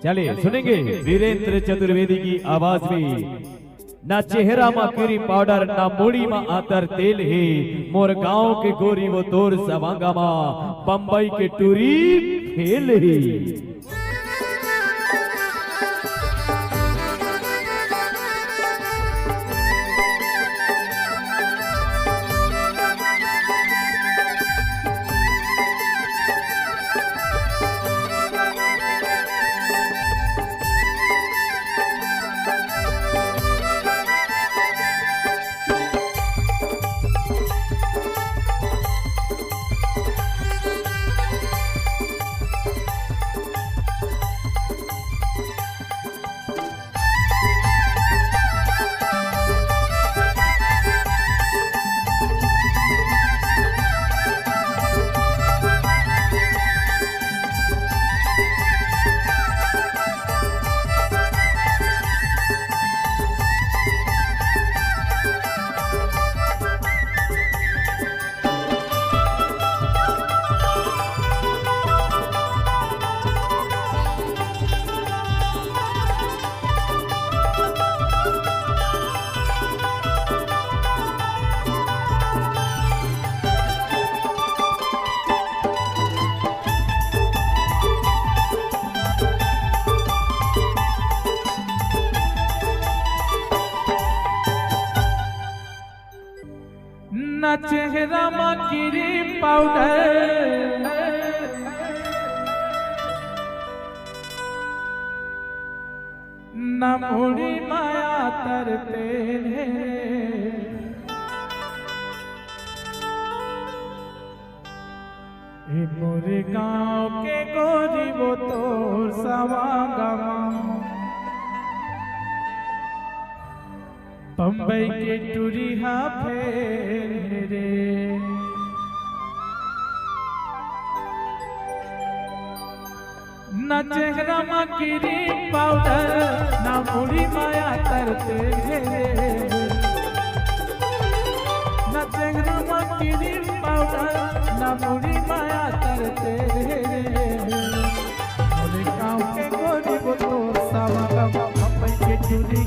चलिए सुनेंगे वीरेंद्र चतुर्वेदी की आवाज में। ना चेहरा मा क्रीम पाउडर ना मूड़ी मा आतर तेल है, मोर गांव के गोरी वो तोर सवांगा मा बम्बई के टूरी फेल है। ना चेहरा मा क्रीम पाउडर ना मूड़ी माया तर तेल है। मोरे गांव के गोरी वो तोर सवांगा बम्बई के टूरी फेर रे। ना चेहरा मा क्रीम पाउडर ना मूड़ी माया तरते रे। ना चेहरा मा क्रीम पाउडर ना मूड़ी माया तरते रे। मोरे गाँव के गोरी वो तोर सवांगा बम्बई के टूरी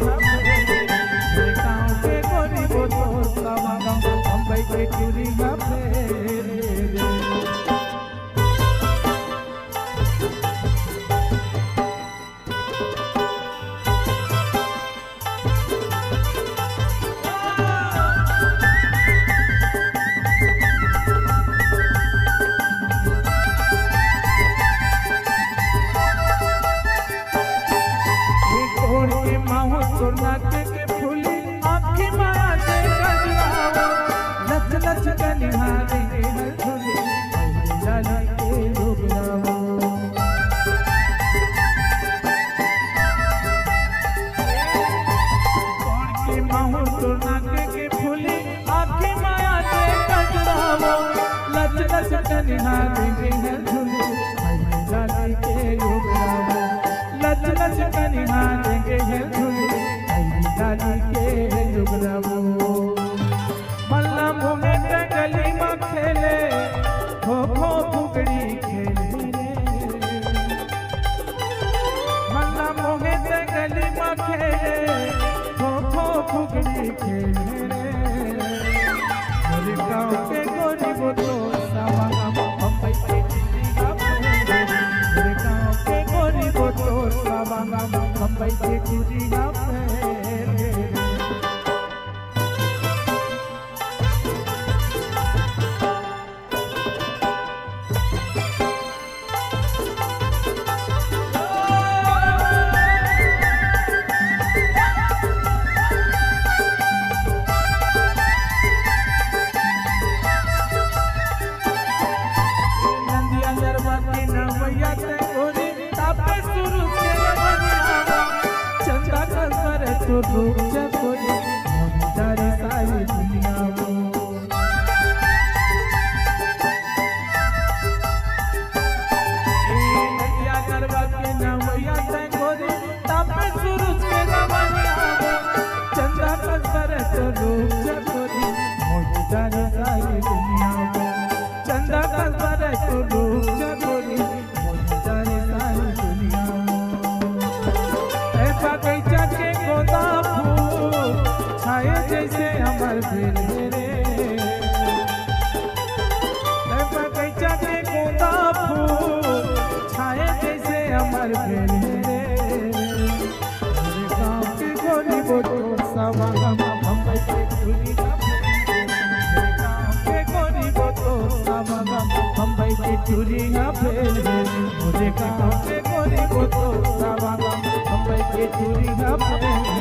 बम्बई के टूरी सोना के फूली आँखी माया दे गजरावा लच लच कनिहारी हर झूले लाली के डोबरावा। कौन के माहू सोना के फूली आँखी माया दे गजरावा लच लच कनिहारी हर झूले लाली के डोबरावा। लच लच कनिहारी हर झूले लाली के डुबरावो। मल्ला मुँह गली में खेले खो खो फुगड़ी खेली रे। मल्ला मुँह गली में खेले खो खो फुगड़ी खेली रे। मोरे गाँव के गोरी वो तोर सवांगा बम्बई के टूरी फेर रे। मोरे गाँव के गोरी वो तोर सवांगा बम्बई के टूरी फेर। तो रुक जा कोई मोरी सारी दुनिया वो। नदिया गरबा के नवैया ते गोरी तापे सूरज के रवनिया वो। चंदा कसर तो रुक जा कोई मोरी सारी दुनिया वो। चंदा कसर तो रुक जा कोई मोरी सारी दुनिया वो। यार खेल रे मेरे गाँव के गोरी वो तो सवांगा बम्बई के चूड़ी का मेरे गाँव के गोरी वो तो सवांगा बम्बई के चूड़ी का फेल मेरे गाँव के गोरी वो तो सवांगा बम्बई के चूड़ी का फेल